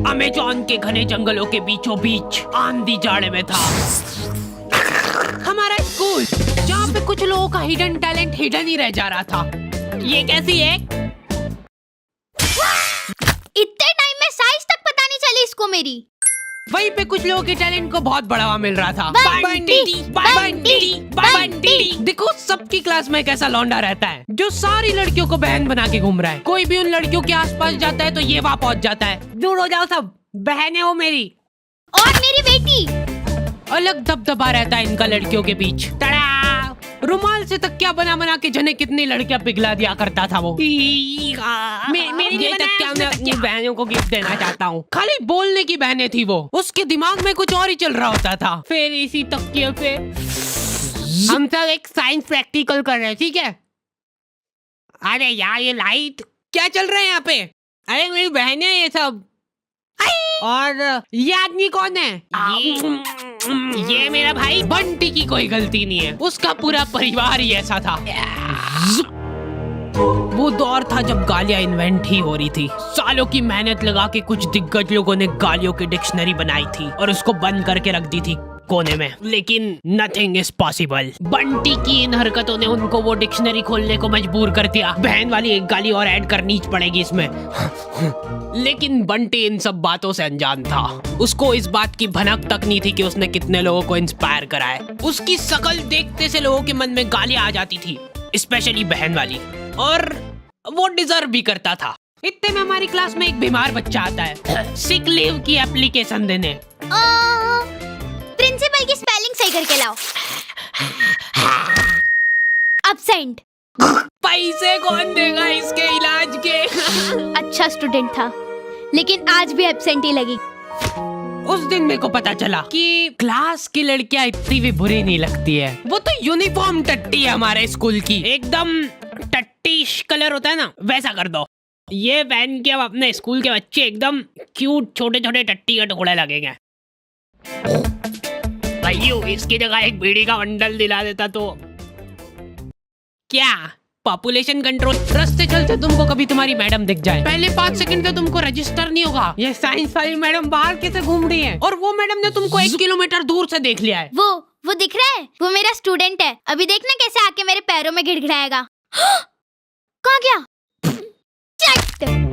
Amazon के घने जंगलों के बीचों बीच आंधी जाड़े में था हमारा स्कूल, जहाँ पे कुछ लोगों का हिडन टैलेंट हिडन ही रह जा रहा था। ये कैसी है? इतने टाइम में साइज तक पता नहीं चली इसको मेरी। वहीं पे कुछ लोगों के टैलेंट को बहुत बढ़ावा मिल रहा था। बंटी। देखो सबकी क्लास में एक ऐसा लौंडा रहता है जो सारी लड़कियों को बहन बना के घूम रहा है। कोई भी उन लड़कियों के आसपास जाता है तो ये वहाँ पहुँच जाता है। दूर हो जाओ सब, बहनें हो मेरी। और मेरी बेटी। अलग दबदबा रहता है इनका लड़कियों के बीच। तड़ा! रुमाल से तकिया बना बना के जने कितनी लड़कियां पिघला दिया करता था वो। मेरी ये तकिया मैं अपनी बहनों को गिफ्ट देना चाहता हूँ। खाली बोलने की बहनें थी वो, उसके दिमाग में कुछ और ही चल रहा होता था। फिर इसी तकिए पे हम सब एक साइंस प्रैक्टिकल कर रहे हैं, ठीक है? अरे यार ये लाइट क्या चल रहा है यहाँ पे? अरे मेरी बहनें ये सब। और ये आदमी कौन है? ये मेरा भाई बंटी की कोई गलती नहीं है, उसका पूरा परिवार ही ऐसा था। वो दौर था जब गालियां इन्वेंट ही हो रही थी। सालों की मेहनत लगा के कुछ दिग्गज लोगों ने गालियों की डिक्शनरी बनाई थी और उसको बंद करके रख दी थी कोने में। लेकिन नथिंग इज पॉसिबल। बंटी की इन हरकतों ने उनको वो डिक्शनरी खोलने को मजबूर कर दिया। बहन वाली एक गाली और ऐड करनी पड़ेगी इसमें। लेकिन बंटी इन सब बातों से अनजान था। उसको इस बात की भनक तक नहीं थी कि उसने कितने लोगों को इंस्पायर करा है। उसकी शकल देखते से लोगों के मन में गालियां आ जाती थी, स्पेशली बहन वाली, और वो डिजर्व भी करता था। इतने में हमारी क्लास में एक बीमार बच्चा आता है सिक लीव की एप्लीकेशन देने। प्रिंसिपल की स्पेलिंग सही करके लाओ। अब्सेंट। पैसे कौन देगा इसके इलाज के? अच्छा स्टूडेंट था, लेकिन आज भी एब्सेंट ही लगी। उस दिन मेरे को पता चला कि क्लास की लड़कियां इतनी भी बुरी नहीं लगती है। वो तो यूनिफॉर्म टट्टी है हमारे स्कूल की, एकदम टट्टीश कलर होता है ना, वैसा कर दो। ये पहन के अब अपने स्कूल के बच्चे एकदम क्यूट छोटे छोटे टट्टी के टुकड़े लगेंगे। भाइयों इसकी जगह एक बीड़ी का बंडल दिला देता तो क्या पॉपुलेशन कंट्रोल। रास्ते चलते तुमको कभी तुम्हारी मैडम दिख जाए, पहले 5 सेकंड तो तुमको रजिस्टर नहीं होगा ये साइंस वाली मैडम बाहर कैसे घूम रही है, और वो मैडम ने तुमको 1 किलोमीटर दूर से देख लिया है। वो दिख रहा है, वो मेरा स्टूडेंट है। अभी देखना कैसे आके मेरे पैरों में गिड़गिड़ाएगा। कहाँ गया?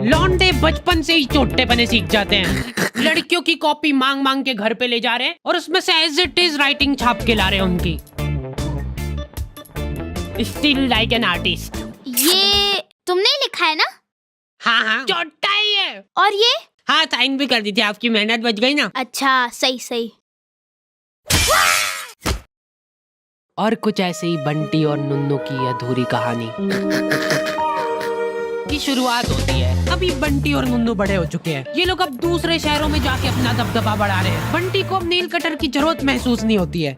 लौंडे बचपन से ही चोटे बने सीख जाते हैं। लड़कियों की कॉपी मांग मांग के घर पे ले जा रहे हैं और उसमें से एज इट इज राइटिंग छाप के ला रहे हैं उनकी। Still like an artist. ये तुमने लिखा है ना? हाँ चोटा ही है। और ये? हाँ साइन भी कर दी थी, आपकी मेहनत बच गई ना। अच्छा सही। और कुछ ऐसे ही बंटी और नुन्नू की अधूरी कहानी की शुरुआत होती है। अभी बंटी और नुन्नू बड़े हो चुके हैं। ये लोग अब दूसरे शहरों में जाके अपना दबदबा बढ़ा रहे हैं। बंटी को अब नील कटर की जरूरत महसूस नहीं होती है,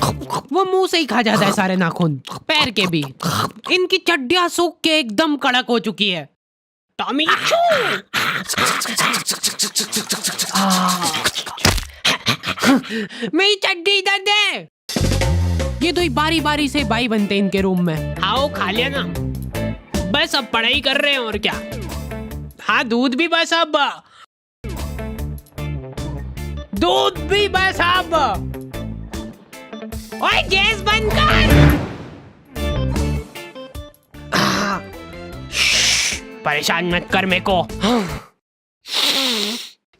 वो मुंह से ही खा जाता है सारे नाखून, पैर के भी। इनकी चड्डियां सूख के एकदम कड़क हो चुकी है। टॉमी मेरी चड्डी इधर दे। ये दो बारी बारी से भाई बनते इनके रूम में। आओ खा लिया ना, बस अब पढ़ाई कर रहे हैं और क्या। हाँ दूध भी बस अब, दूध भी बस अब। ओए गैस बंद कर। परेशान मत कर मेरे को।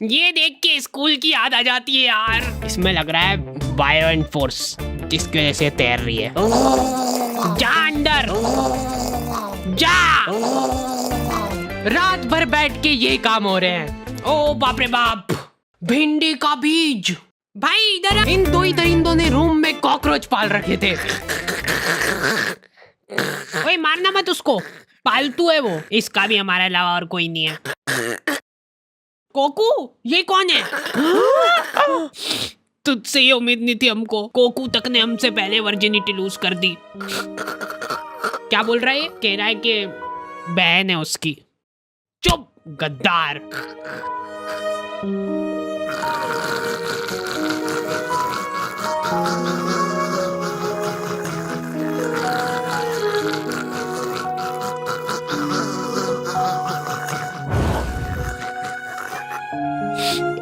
ये देख के स्कूल की याद आ जाती है यार। इसमें लग रहा है वायलेंट फोर्स जिसकी वजह से तैर रही है। जा अंदर जा। रात भर बैठ के ये काम हो रहे हैं। ओ बाप रे बाप, भिंडी का बीज। भाई इधर इन दो ही दरिंदों ने रूम में कॉकरोच पाल रखे थे। ओए मारना मत उसको, पालतू है वो। इसका भी हमारे अलावा और कोई नहीं है। कोकू ये कौन है? तुझसे ये उम्मीद नहीं थी हमको। कोकू तक ने हमसे पहले वर्जिनिटी लूज कर दी। क्या बोल रहा है? कह रहा है कि बहन है उसकी। चुप गद्दार।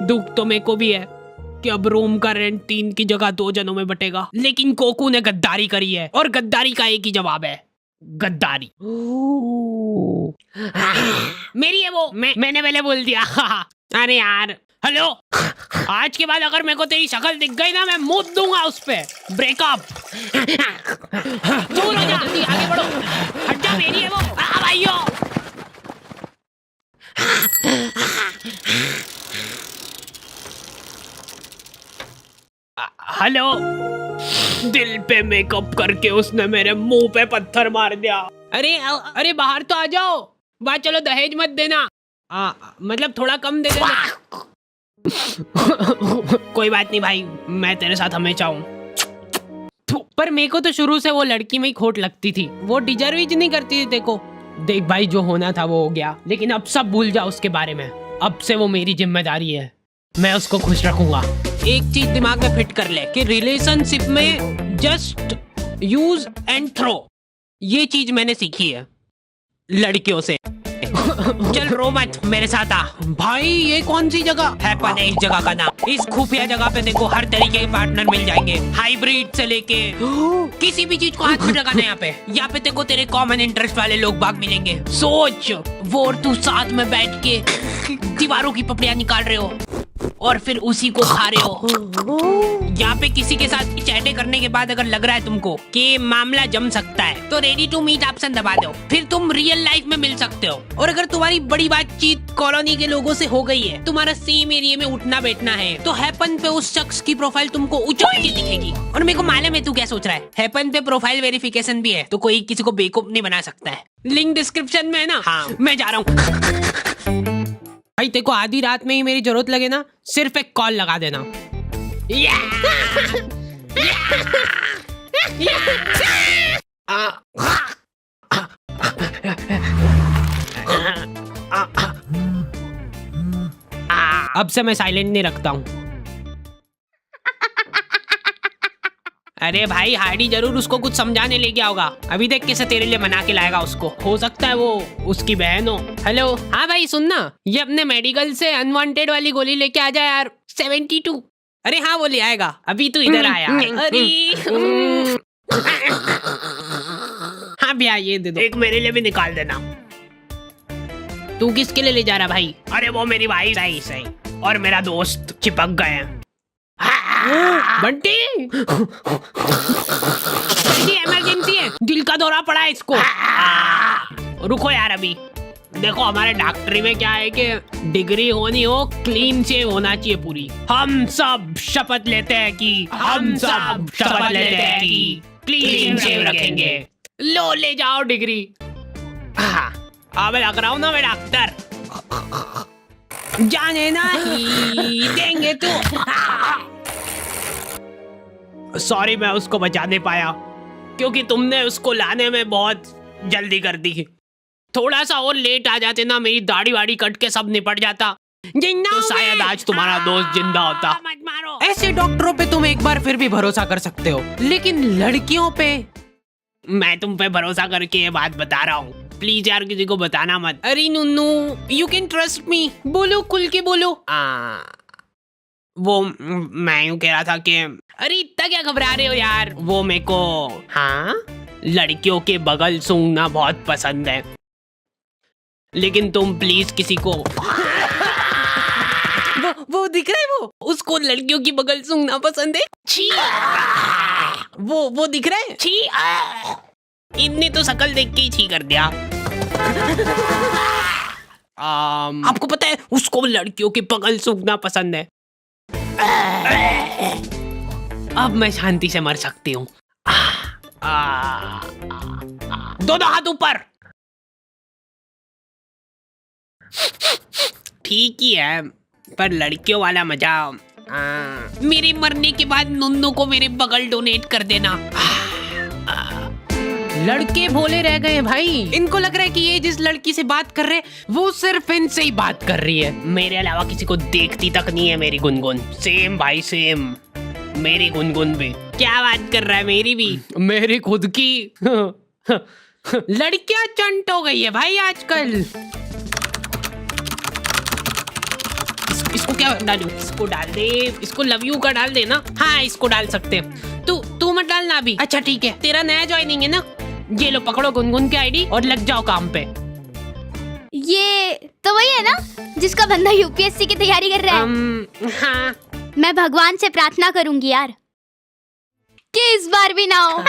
दुख तो मेरे को भी है कि अब रूम का रेंट 3 की जगह 2 जनों में बटेगा, लेकिन कोकू ने गद्दारी करी है और गद्दारी का एक ही जवाब है, गद्दारी। मेरी है वो, मैंने पहले बोल दिया। अरे यार, हेलो, आज के बाद अगर मेरे को तेरी शक्ल दिख गई ना, मैं मुंह दूंगा उस पे। ब्रेकअप। दूर हो जा, जल्दी आगे बढ़ो। हट जा, मेरी है वो। भाइयों। हेलो। दिल पे मेकअप करके उसने मेरे मुंह पे पत्थर मार दिया। अरे बाहर तो आ जाओ। बात चलो, दहेज मत देना। मतलब थोड़ा कम दे देना। कोई बात नहीं भाई, मैं तेरे साथ हमेशा हूँ। पर मेरे को तो शुरू से वो लड़की में ही खोट लगती थी। वो डिजर्व ही नहीं करती थी। देखो देख भाई, जो होना था वो हो गया, लेकिन अब सब भूल जा उसके बारे में। अब से वो मेरी जिम्मेदारी है, मैं उसको खुश रखूंगा। एक चीज दिमाग में फिट कर ले कि रिलेशनशिप में जस्ट यूज एंड थ्रो, ये चीज मैंने सीखी है लड़कियों से। चल रो मत, मेरे साथ आ। भाई ये कौन सी जगह है? पता है इस जगह का नाम। इस खुफिया जगह पे देखो हर तरीके के पार्टनर मिल जाएंगे, हाइब्रिड से लेके किसी भी चीज को हाथ में लगाना। यहाँ पे देखो तेरे कॉमन इंटरेस्ट वाले लोग बाग मिलेंगे। सोच, वो और तू साथ में बैठ के दीवारों की पपड़ियां निकाल रहे हो और फिर उसी को खा रहे हो। यहाँ पे किसी के साथ चैटे करने के बाद अगर लग रहा है तुमको कि मामला जम सकता है, तो रेडी टू मीट ऑप्शन दबा दो, फिर तुम रियल लाइफ में मिल सकते हो। और अगर तुम्हारी बड़ी बातचीत कॉलोनी के लोगों से हो गई है, तुम्हारा सेम एरिया में उठना बैठना है, तो हैपन पे उस शख्स की प्रोफाइल तुमको उछल के दिखेगी। और मेरे को मालूम है तू क्या सोच रहा है, हैपन पे प्रोफाइल वेरिफिकेशन भी है, तो कोई किसी को बेवकूफ नहीं बना सकता है। लिंक डिस्क्रिप्शन में है ना। हाँ, मैं जा रहा हूँ। भाई तेको आधी रात में ही मेरी जरूरत लगे ना, सिर्फ एक कॉल लगा देना। अब से मैं साइलेंट नहीं रखता हूँ। अरे भाई हार्डी जरूर उसको कुछ समझाने ले गया होगा। अभी देख कैसे तेरे लिए मना के लाएगा उसको। हो सकता है वो उसकी बहन हो। हेलो, हाँ भाई सुनना, ये अपने मेडिकल से अनवांटेड वाली गोली लेके आ जा यार। 72। अरे हाँ वो ले आएगा, अभी तू इधर आया। अरे हाँ भैया ये दे दो। एक मेरे लिए भी निकाल देना। तू किसके लिए ले जा रहा भाई? अरे वो मेरी भाई सही और मेरा दोस्त चिपक गए हैं। बंटी इमरजेंसी है, दिल का दौरा पड़ा है इसको। रुको यार, अभी देखो हमारे डॉक्टरी में क्या है कि डिग्री होनी हो, क्लीन शेव होना चाहिए पूरी। हम सब शपथ लेते हैं कि क्लीन शेव रखेंगे। लो ले जाओ डिग्री। अब लग रहा हूँ ना मैं डॉक्टर। जाने ना ही देंगे तू। सॉरी मैं उसको बचा नहीं पाया क्योंकि तुमने उसको लाने में बहुत जल्दी कर दी। थोड़ा सा और लेट आ जाते ना, मेरी दाढ़ी वाड़ी कट के सब निपट जाता, तो शायद आज तुम्हारा दोस्त जिंदा होता। मत मारो। ऐसे डॉक्टरों पे तुम एक बार फिर भी भरोसा कर सकते हो, लेकिन लड़कियों पे मैं तुम पे भरोसा करके ये बात बता रहा हूँ। प्लीज यार किसी को बताना मत। अरे नुन्नू, यू कैन ट्रस्ट मी। बोलो, खुल के बोलो। वो मैं यूँ कह रहा था कि अरे इतना क्या घबरा रहे हो यार, वो मेरे को लड़कियों के बगल सूंघना बहुत पसंद है, लेकिन तुम प्लीज किसी को वो दिख रहा है, वो उसको लड़कियों की बगल सूंघना पसंद है। छी, वो दिख रहा है। छी, इनने तो शकल देख के ही छी कर दिया। आपको पता है उसको लड़कियों की बगल सूंघना पसंद है। अब मैं शांति से मर सकती हूँ। दोनों हाथ ऊपर। ठीक ही है, पर लड़कियों वाला मजा। मेरे मरने के बाद नुन्नू को मेरे बगल डोनेट कर देना। लड़के भोले रह गए भाई, इनको लग रहा है कि ये जिस लड़की से बात कर रहे वो सिर्फ इनसे ही बात कर रही है, मेरे अलावा किसी को देखती तक नहीं है। मेरी गुनगुन सेम भाई सेम, मेरी गुनगुन भी। क्या बात कर रहा है? मेरी भी, मेरी खुद की। लड़कियां चंट हो गई है भाई आजकल। इसको क्या डालूं? इसको डाल दे, इसको लव यू का डाल दे ना। हाँ इसको डाल सकते हैं। तू मत डालना अभी। अच्छा ठीक है, तेरा नया ज्वाइनिंग है ना। ये लो पकड़ो गुनगुन की आईडी और लग जाओ काम पे। ये तो वही है ना जिसका बंदा यूपीएससी की तैयारी कर रहा है। हाँ मैं भगवान से प्रार्थना करूंगी यार कि इस बार भी ना हो।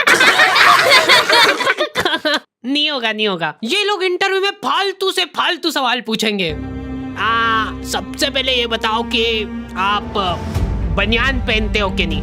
नहीं होगा नहीं होगा। ये लोग इंटरव्यू में फालतू से फालतू सवाल पूछेंगे। सबसे पहले ये बताओ कि आप बनियान पहनते हो कि नहीं?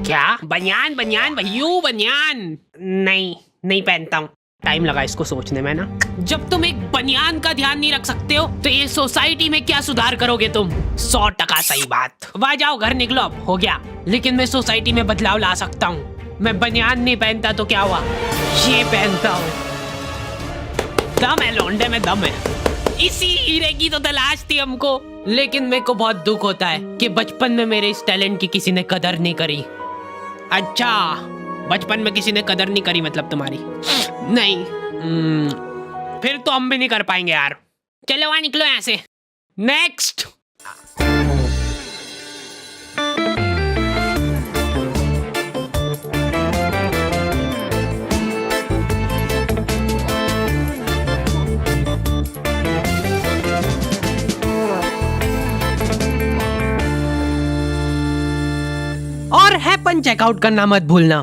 क्या बनियान? बनियान भैयू बनियान? नहीं पहनता हूँ। टाइम लगा इसको सोचने में ना। जब तुम एक बनियान का ध्यान नहीं रख सकते हो तो ये सोसाइटी में क्या सुधार करोगे तुम? 100% सही बात। वाह जाओ घर निकलो, अब हो गया। लेकिन मैं सोसाइटी में बदलाव ला सकता हूँ। मैं बनियान नहीं पहनता तो क्या हुआ, ये पहनता हूँ। दम है लौंडे में, दम है। इसी हीरे की तो तलाश थी हमको। लेकिन मेरे को बहुत दुख होता है कि बचपन में मेरे इस टैलेंट की किसी ने कदर नहीं करी। अच्छा बचपन में किसी ने कदर नहीं करी मतलब तुम्हारी? नहीं फिर तो हम भी नहीं कर पाएंगे यार। चलो वहां निकलो यहाँ से। नेक्स्ट। और हैपन चेकआउट करना मत भूलना।